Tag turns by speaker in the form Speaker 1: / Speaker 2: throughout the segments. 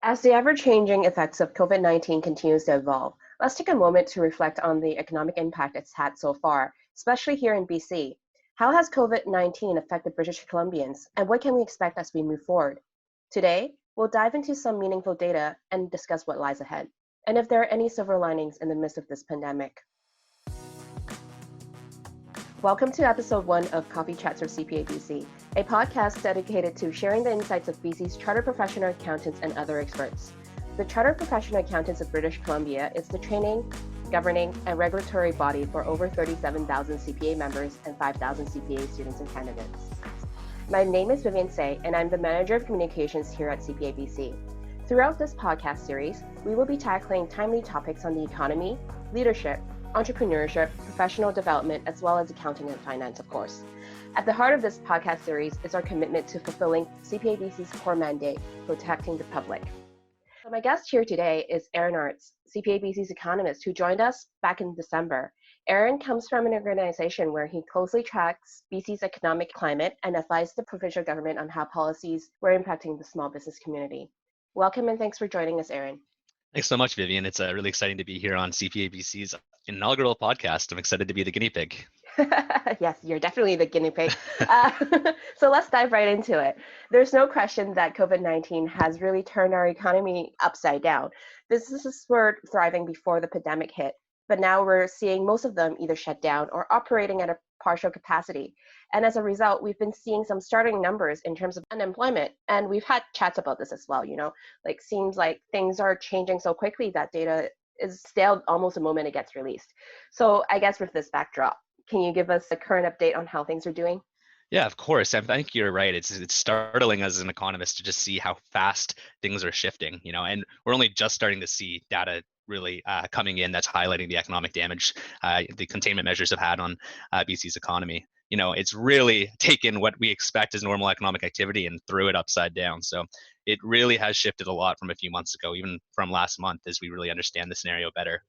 Speaker 1: As the ever-changing effects of COVID-19 continues to evolve, let's take a moment to reflect on the economic impact it's had so far, especially here in BC. How has COVID-19 affected British Columbians, and what can we expect as we move forward? Today, we'll dive into some meaningful data and discuss what lies ahead, and if there are any silver linings in the midst of this pandemic. Welcome to episode 1 of Coffee Chats for CPABC, a podcast dedicated to sharing the insights of BC's Chartered Professional Accountants and other experts. The Chartered Professional Accountants of British Columbia is the training, governing, and regulatory body for over 37,000 CPA members and 5,000 CPA students and candidates. My name is Vivian Say, and I'm the Manager of Communications here at CPABC. Throughout this podcast series, we will be tackling timely topics on the economy, leadership, entrepreneurship, professional development, as well as accounting and finance, of course. At the heart of this podcast series is our commitment to fulfilling CPABC's core mandate, protecting the public. So my guest here today is Aaron Arts, CPABC's economist, who joined us back in December. Aaron comes from an organization where he closely tracks BC's economic climate and advises the provincial government on how policies were impacting the small business community. Welcome and thanks for joining us, Aaron.
Speaker 2: Thanks so much, Vivian. It's really exciting to be here on CPABC's inaugural podcast. I'm excited to be the guinea pig.
Speaker 1: Yes, you're definitely the guinea pig. So let's dive right into it. There's no question that COVID-19 has really turned our economy upside down. Businesses were thriving before the pandemic hit, but now we're seeing most of them either shut down or operating at a partial capacity. And as a result, we've been seeing some starting numbers in terms of unemployment. And we've had chats about this as well, seems like things are changing so quickly that data is stale almost the moment it gets released. So I guess with this backdrop, can you give us a current update on how things are doing?
Speaker 2: Yeah, of course. I think you're right. It's startling as an economist to just see how fast things are shifting, and we're only just starting to see data really coming in that's highlighting the economic damage the containment measures have had on BC's economy. It's really taken what we expect as normal economic activity and threw it upside down. So it really has shifted a lot from a few months ago, even from last month, as we really understand the scenario better.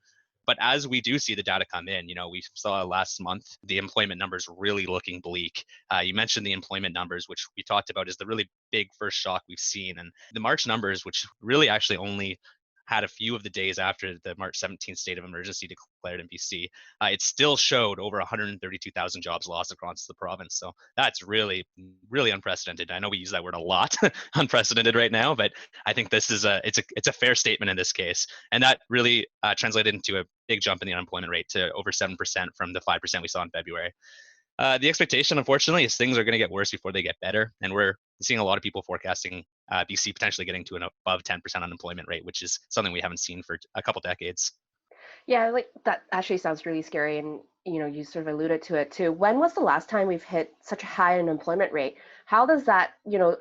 Speaker 2: But as we do see the data come in, we saw last month the employment numbers really looking bleak. You mentioned the employment numbers, which we talked about is the really big first shock we've seen. And the March numbers, which really actually only had a few of the days after the March 17th state of emergency declared in BC, it still showed over 132,000 jobs lost across the province. So that's really, really unprecedented. I know we use that word a lot, unprecedented right now, but I think this is it's a fair statement in this case. And that really translated into a big jump in the unemployment rate to over 7% from the 5% we saw in February. The expectation, unfortunately, is things are going to get worse before they get better. And we're seeing a lot of people forecasting BC potentially getting to an above 10% unemployment rate, which is something we haven't seen for a couple decades.
Speaker 1: Yeah, that actually sounds really scary. And, you sort of alluded to it too. When was the last time we've hit such a high unemployment rate? How does that,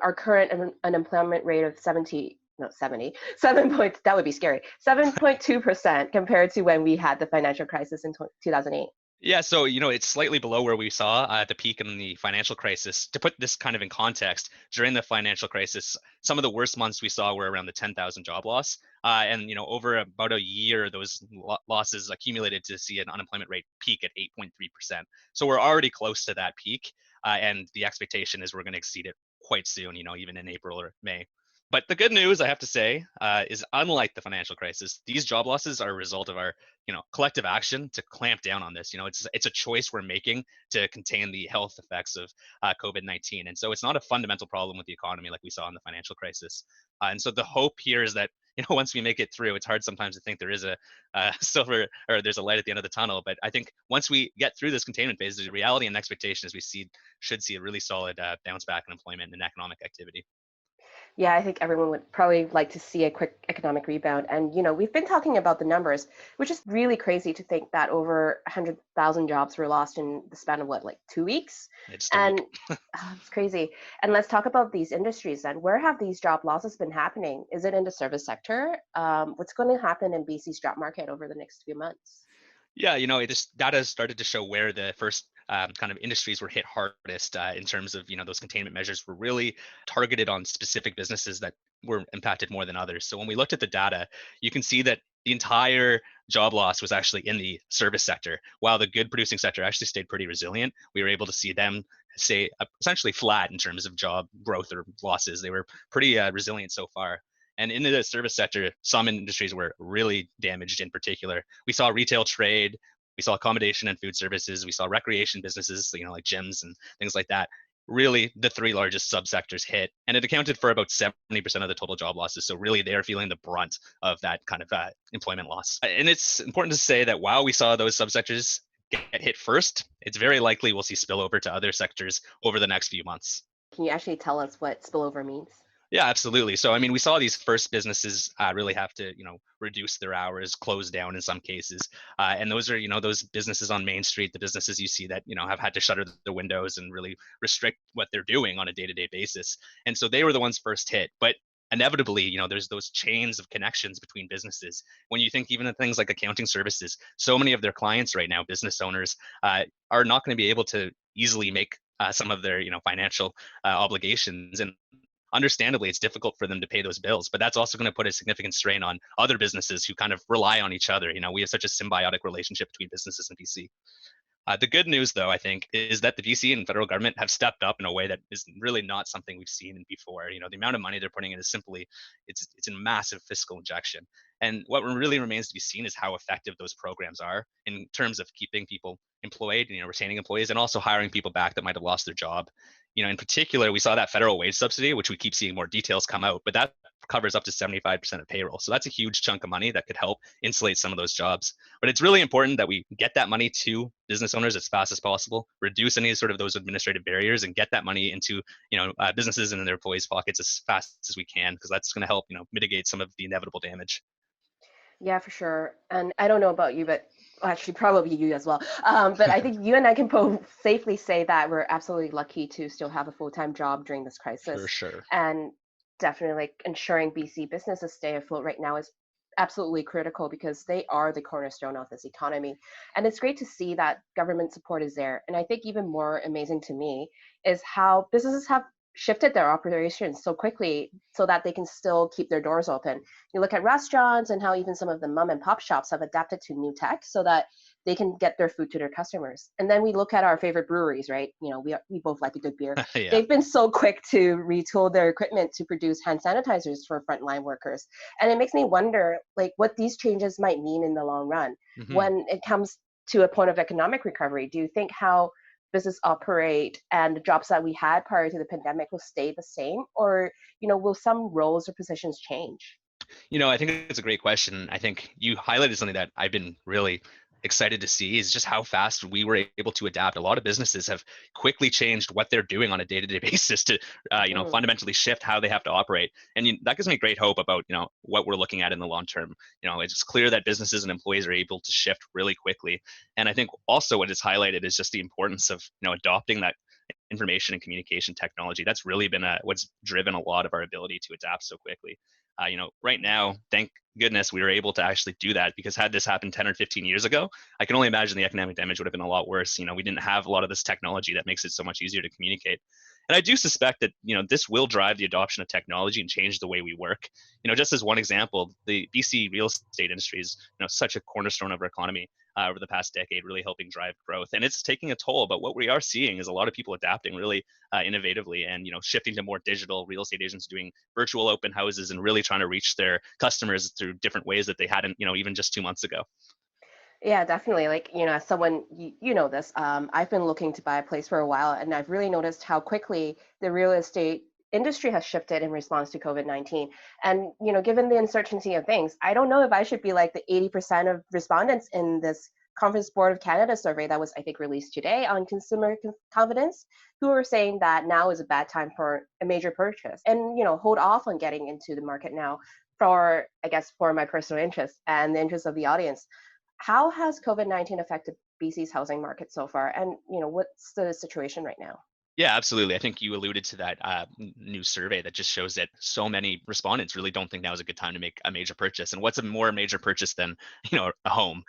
Speaker 1: our current unemployment rate of 7 point, that would be scary, 7.2% compared to when we had the financial crisis in 2008?
Speaker 2: Yeah, so it's slightly below where we saw at the peak in the financial crisis. To put this kind of in context, during the financial crisis, some of the worst months we saw were around the 10,000 job loss. And over about a year, those losses accumulated to see an unemployment rate peak at 8.3%. So we're already close to that peak, and the expectation is we're going to exceed it quite soon. Even in April or May. But the good news, I have to say, is unlike the financial crisis, these job losses are a result of our, collective action to clamp down on this. It's a choice we're making to contain the health effects of COVID-19, and so it's not a fundamental problem with the economy like we saw in the financial crisis. And so the hope here is that once we make it through, it's hard sometimes to think there is a silver or there's a light at the end of the tunnel. But I think once we get through this containment phase, the reality and expectation is we should see a really solid bounce back in employment and economic activity.
Speaker 1: Yeah, I think everyone would probably like to see a quick economic rebound. And, we've been talking about the numbers, which is really crazy to think that over 100,000 jobs were lost in the span of 2 weeks? And it's crazy. And let's talk about these industries then. Where have these job losses been happening? Is it in the service sector? What's going to happen in BC's job market over the next few months?
Speaker 2: Yeah, data started to show where the first kind of industries were hit hardest in terms of, those containment measures were really targeted on specific businesses that were impacted more than others. So when we looked at the data, you can see that the entire job loss was actually in the service sector, while the good producing sector actually stayed pretty resilient. We were able to see them stay essentially flat in terms of job growth or losses. They were pretty resilient so far. And in the service sector, some industries were really damaged in particular. We saw retail trade, we saw accommodation and food services, we saw recreation businesses, like gyms and things like that. Really, the three largest subsectors hit, and it accounted for about 70% of the total job losses. So really, they are feeling the brunt of that kind of employment loss. And it's important to say that while we saw those subsectors get hit first, it's very likely we'll see spillover to other sectors over the next few months.
Speaker 1: Can you actually tell us what spillover means?
Speaker 2: Yeah, absolutely. So, I mean, we saw these first businesses really have to, reduce their hours, close down in some cases, and those are, those businesses on Main Street, the businesses you see that, have had to shutter the windows and really restrict what they're doing on a day-to-day basis. And so they were the ones first hit, but inevitably, there's those chains of connections between businesses. When you think even of things like accounting services, so many of their clients right now, business owners, are not going to be able to easily make some of their, financial obligations, and understandably it's difficult for them to pay those bills, but that's also going to put a significant strain on other businesses who kind of rely on each other. We have such a symbiotic relationship between businesses and BC. The good news, though, I think, is that the BC and federal government have stepped up in a way that is really not something we've seen before. The amount of money they're putting in is simply, it's a massive fiscal injection. And what really remains to be seen is how effective those programs are in terms of keeping people employed, retaining employees, and also hiring people back that might have lost their job. In particular, we saw that federal wage subsidy, which we keep seeing more details come out, but that covers up to 75% of payroll. So that's a huge chunk of money that could help insulate some of those jobs. But it's really important that we get that money to business owners as fast as possible, reduce any sort of those administrative barriers, and get that money into businesses and in their employees' pockets as fast as we can, because that's going to help mitigate some of the inevitable damage.
Speaker 1: Yeah, for sure. And I don't know about you, but well, actually, probably you as well. But I think you and I can both safely say that we're absolutely lucky to still have a full-time job during this
Speaker 2: For
Speaker 1: crisis.
Speaker 2: sure.
Speaker 1: And definitely, like, ensuring BC businesses stay afloat right now is absolutely critical because they are the cornerstone of this economy. And it's great to see that government support is there. And I think even more amazing to me is how businesses have shifted their operations so quickly so that they can still keep their doors open. You look at restaurants and how even some of the mom and pop shops have adapted to new tech so that they can get their food to their customers. And then we look at our favorite breweries, right? We both like a good beer.
Speaker 2: Yeah.
Speaker 1: They've been so quick to retool their equipment to produce hand sanitizers for frontline workers. And it makes me wonder, like, what these changes might mean in the long run.
Speaker 2: Mm-hmm.
Speaker 1: When it comes to a point of economic recovery, do you think how business operate and the jobs that we had prior to the pandemic will stay the same, or will some roles or positions change?
Speaker 2: I think it's a great question. I think you highlighted something that I've been really excited to see, is just how fast we were able to adapt. A lot of businesses have quickly changed what they're doing on a day-to-day basis to,
Speaker 1: Mhm.
Speaker 2: fundamentally shift how they have to operate. And that gives me great hope about, what we're looking at in the long term. It's clear that businesses and employees are able to shift really quickly. And I think also what is highlighted is just the importance of, adopting that information and communication technology. That's really been what's driven a lot of our ability to adapt so quickly. Right now, thank goodness we were able to actually do that, because had this happened 10 or 15 years ago, I can only imagine the economic damage would have been a lot worse. We didn't have a lot of this technology that makes it so much easier to communicate. And I do suspect that, this will drive the adoption of technology and change the way we work. Just as one example, the BC real estate industry is, such a cornerstone of our economy over the past decade, really helping drive growth. And it's taking a toll. But what we are seeing is a lot of people adapting really innovatively, and shifting to more digital. Real estate agents doing virtual open houses and really trying to reach their customers through different ways that they hadn't, even just 2 months ago.
Speaker 1: Yeah, definitely. Like, as someone, you know this, I've been looking to buy a place for a while, and I've really noticed how quickly the real estate industry has shifted in response to COVID-19. And, given the uncertainty of things, I don't know if I should be like the 80% of respondents in this Conference Board of Canada survey that was, I think, released today on consumer confidence, who are saying that now is a bad time for a major purchase and, hold off on getting into the market now for, I guess, for my personal interest and the interest of the audience. How has COVID-19 affected BC's housing market so far? And, what's the situation right now?
Speaker 2: Yeah, absolutely. I think you alluded to that new survey that just shows that so many respondents really don't think now is a good time to make a major purchase. And what's a more major purchase than a home?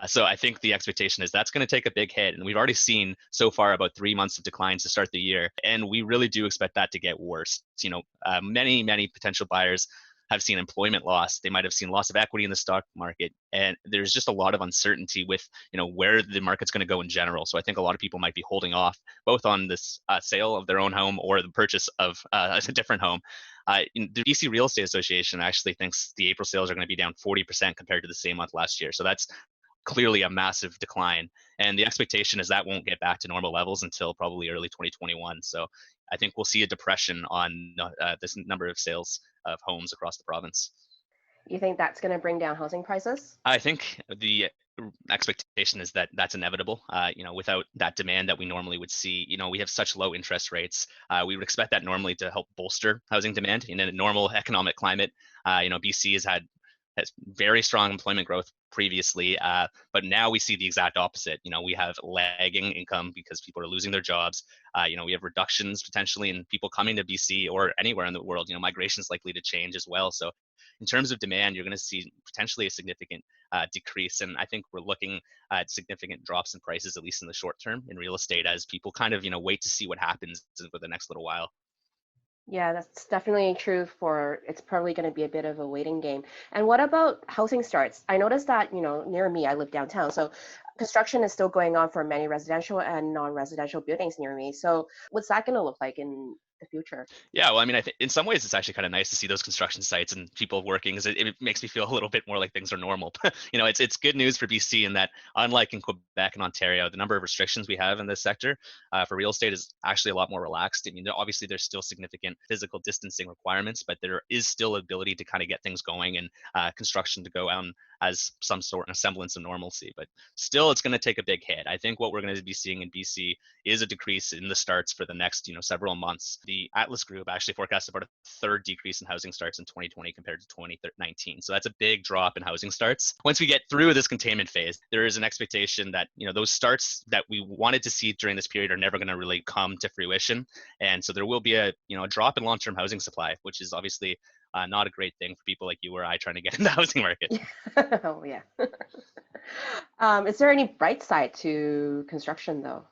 Speaker 2: So I think the expectation is that's going to take a big hit, and we've already seen so far about 3 months of declines to start the year, and we really do expect that to get worse. Many potential buyers have seen employment loss. They might have seen loss of equity in the stock market, and there's just a lot of uncertainty with where the market's going to go in general. So I think a lot of people might be holding off both on this sale of their own home or the purchase of a different home. The BC Real Estate Association actually thinks the April sales are going to be down 40% compared to the same month last year. So that's clearly a massive decline. And the expectation is that won't get back to normal levels until probably early 2021. So I think we'll see a depression on this number of sales of homes across the province.
Speaker 1: You think that's going to bring down housing prices?
Speaker 2: I think the expectation is that that's inevitable. Without that demand that we normally would see, we have such low interest rates. We would expect that normally to help bolster housing demand in a normal economic climate. BC has very strong employment growth previously, but now we see the exact opposite. We have lagging income because people are losing their jobs. We have reductions potentially in people coming to BC or anywhere in the world. Migration is likely to change as well. So in terms of demand, you're going to see potentially a significant decrease. And I think we're looking at significant drops in prices, at least in the short term in real estate, as people kind of, wait to see what happens for the next little while.
Speaker 1: Yeah, that's definitely true it's probably going to be a bit of a waiting game. And what about housing starts? I noticed that, near me, I live downtown. So construction is still going on for many residential and non-residential buildings near me. So what's that going to look like in the future?
Speaker 2: Yeah, well, I mean, I think in some ways it's actually kind of nice to see those construction sites and people working, because it makes me feel a little bit more like things are normal. It's good news for BC in that, unlike in Quebec and Ontario, the number of restrictions we have in this sector for real estate is actually a lot more relaxed. I mean, obviously there's still significant physical distancing requirements, but there is still ability to kind of get things going and construction to go on as some sort of semblance of normalcy. But still, it's going to take a big hit. I think what we're going to be seeing in BC is a decrease in the starts for the next, several months. The Atlas Group actually forecasts about a third decrease in housing starts in 2020 compared to 2019. So that's a big drop in housing starts. Once we get through this containment phase, there is an expectation that, those starts that we wanted to see during this period are never going to really come to fruition. And so there will be a drop in long-term housing supply, which is obviously not a great thing for people like you or I trying to get in the housing market.
Speaker 1: Oh, yeah. Is there any bright side to construction, though?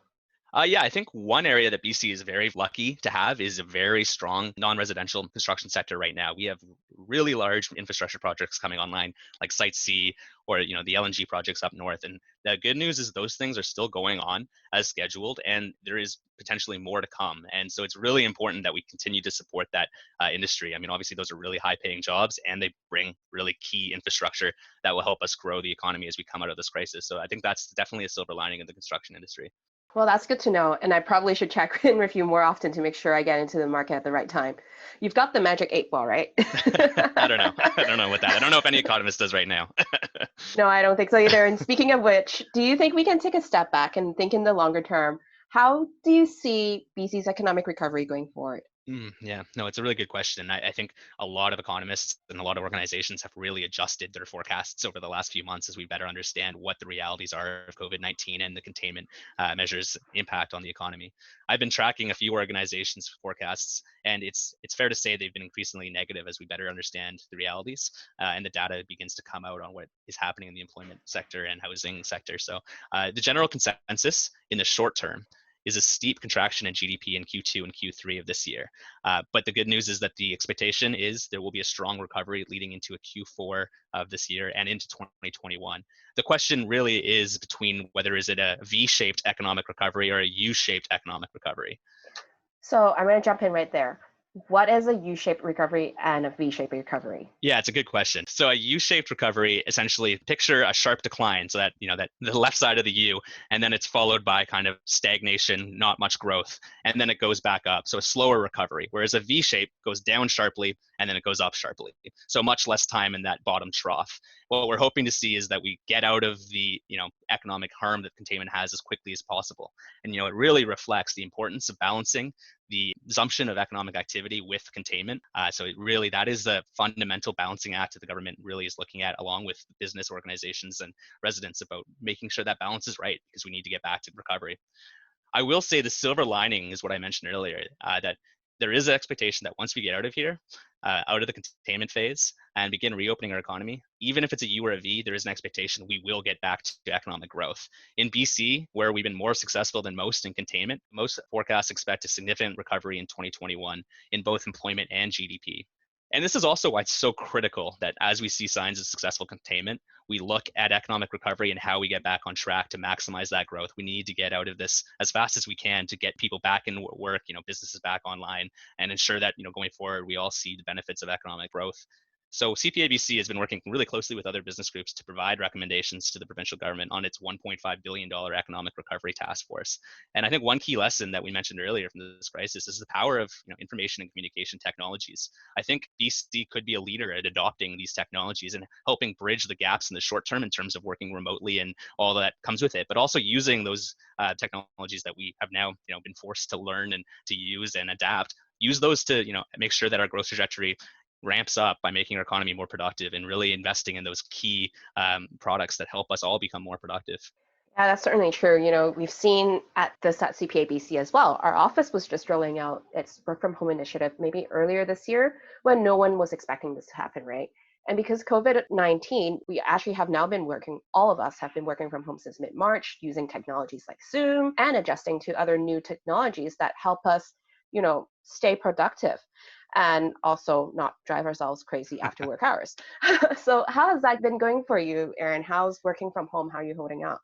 Speaker 2: Yeah, I think one area that BC is very lucky to have is a very strong non-residential construction sector right now. We have really large infrastructure projects coming online, like Site C or the LNG projects up north. And the good news is those things are still going on as scheduled, and there is potentially more to come. And so it's really important that we continue to support that industry. I mean, obviously those are really high-paying jobs, and they bring really key infrastructure that will help us grow the economy as we come out of this crisis. So I think that's definitely a silver lining in the construction industry.
Speaker 1: Well, that's good to know. And I probably should check in with you more often to make sure I get into the market at the right time. You've got the magic 8 ball, right?
Speaker 2: I don't know. I don't know what that. I don't know if any economist does right now.
Speaker 1: No, I don't think so either. And speaking of which, do you think we can take a step back and think in the longer term? How do you see BC's economic recovery going forward?
Speaker 2: Yeah, no, it's a really good question. I think a lot of economists and a lot of organizations have really adjusted their forecasts over the last few months as we better understand what the realities are of COVID-19 and the containment measures' impact on the economy. I've been tracking a few organizations' forecasts, and it's fair to say they've been increasingly negative as we better understand the realities and the data begins to come out on what is happening in the employment sector and housing sector. So the general consensus in the short term is a steep contraction in GDP in Q2 and Q3 of this year. But the good news is that the expectation is there will be a strong recovery leading into a Q4 of this year and into 2021. The question really is between whether is it a V-shaped economic recovery or a U-shaped economic recovery.
Speaker 1: So I'm going to jump in right there. What is a U-shaped recovery and a V-shaped recovery?
Speaker 2: Yeah, it's a good question. So a U-shaped recovery, essentially picture a sharp decline, so that that the left side of the U, and then it's followed by kind of stagnation, not much growth, and then it goes back up. So a slower recovery, whereas a V shape goes down sharply and then it goes up sharply. So much less time in that bottom trough. What we're hoping to see is that we get out of the economic harm that containment has as quickly as possible. And it really reflects the importance of balancing the resumption of economic activity with containment. So that is the fundamental balancing act that the government really is looking at, along with business organizations and residents, about making sure that balance is right, because we need to get back to recovery. I will say the silver lining is what I mentioned earlier, that there is an expectation that once we get out of here, out of the containment phase and begin reopening our economy, even if it's a U or a V, there is an expectation we will get back to economic growth. In BC, where we've been more successful than most in containment, most forecasts expect a significant recovery in 2021 in both employment and GDP. And this is also why it's so critical that as we see signs of successful containment, we look at economic recovery and how we get back on track to maximize that growth. We need to get out of this as fast as we can to get people back in work, businesses back online, and ensure that, going forward, we all see the benefits of economic growth. So CPABC has been working really closely with other business groups to provide recommendations to the provincial government on its $1.5 billion economic recovery task force. And I think one key lesson that we mentioned earlier from this crisis is the power of information and communication technologies. I think BC could be a leader at adopting these technologies and helping bridge the gaps in the short term in terms of working remotely and all that comes with it, but also using those technologies that we have now been forced to learn and to use and adapt. Use those to make sure that our growth trajectory ramps up by making our economy more productive and really investing in those key products that help us all become more productive.
Speaker 1: Yeah, that's certainly true. We've seen at CPABC as well. Our office was just rolling out its work from home initiative maybe earlier this year when no one was expecting this to happen, right? And because COVID-19, we actually have now been all of us have been working from home since mid-March using technologies like Zoom and adjusting to other new technologies that help us, stay productive and also not drive ourselves crazy after work hours. So how has that been going for you, Aaron? How's working from home? How are you holding up?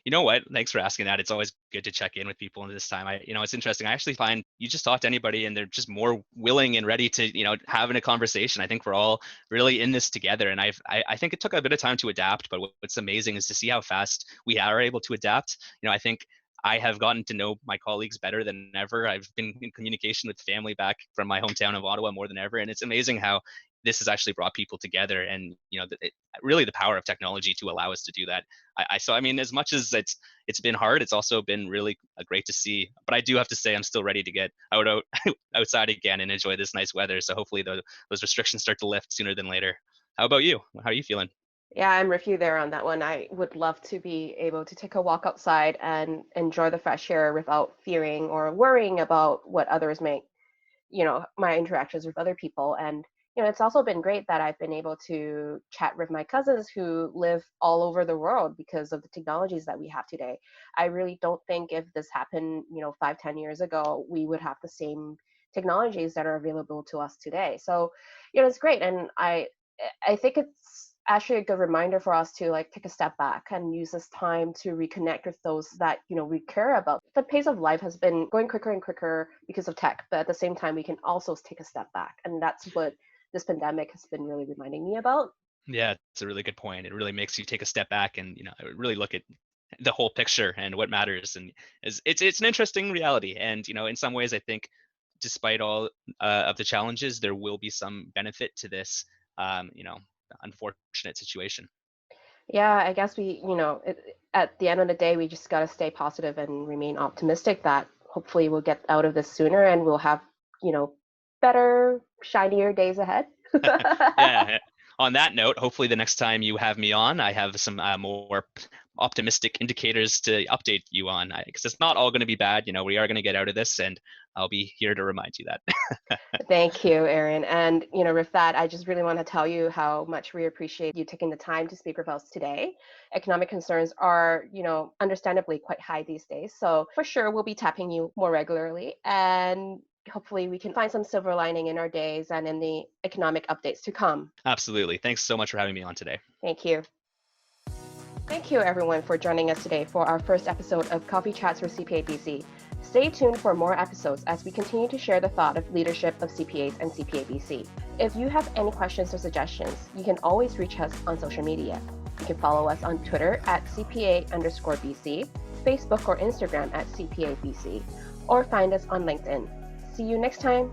Speaker 2: You know what? Thanks for asking that. It's always good to check in with people in this time. It's interesting. I actually find you just talk to anybody and they're just more willing and ready to, having a conversation. I think we're all really in this together. And I think it took a bit of time to adapt, but what's amazing is to see how fast we are able to adapt. I think I have gotten to know my colleagues better than ever. I've been in communication with family back from my hometown of Ottawa more than ever. And it's amazing how this has actually brought people together and, really the power of technology to allow us to do that. So, as much as it's been hard, it's also been really great to see. But I do have to say, I'm still ready to get outside again and enjoy this nice weather. So hopefully those restrictions start to lift sooner than later. How about you? How are you feeling?
Speaker 1: Yeah, I'm with you there on that one. I would love to be able to take a walk outside and enjoy the fresh air without fearing or worrying about what others may, my interactions with other people. And, it's also been great that I've been able to chat with my cousins who live all over the world because of the technologies that we have today. I really don't think if this happened, 5, 10 years ago, we would have the same technologies that are available to us today. So, it's great. And I think it's actually a good reminder for us to take a step back and use this time to reconnect with those that we care about. The pace of life has been going quicker and quicker because of tech, but at the same time we can also take a step back, and that's what this pandemic has been really reminding me about.
Speaker 2: Yeah, it's a really good point. It really makes you take a step back and really look at the whole picture and what matters. And it's an interesting reality. And in some ways, I think despite all of the challenges, there will be some benefit to this. Unfortunate situation.
Speaker 1: Yeah, I guess at the end of the day, we just got to stay positive and remain optimistic that hopefully we'll get out of this sooner and we'll have, better, shinier days ahead.
Speaker 2: Yeah. On that note, hopefully the next time you have me on, I have some more optimistic indicators to update you on, because it's not all going to be bad. We are going to get out of this, and I'll be here to remind you that.
Speaker 1: Thank you, Aaron. And, with that, I just really want to tell you how much we appreciate you taking the time to speak with us today. Economic concerns are, understandably quite high these days. So for sure, we'll be tapping you more regularly, and hopefully we can find some silver lining in our days and in the economic updates to come.
Speaker 2: Absolutely. Thanks so much for having me on today.
Speaker 1: Thank you. Thank you, everyone, for joining us today for our first episode of Coffee Chats for CPABC. Stay tuned for more episodes as we continue to share the thought of leadership of CPAs and CPABC. If you have any questions or suggestions, you can always reach us on social media. You can follow us on Twitter at CPA_BC, Facebook or Instagram at CPABC, or find us on LinkedIn. See you next time.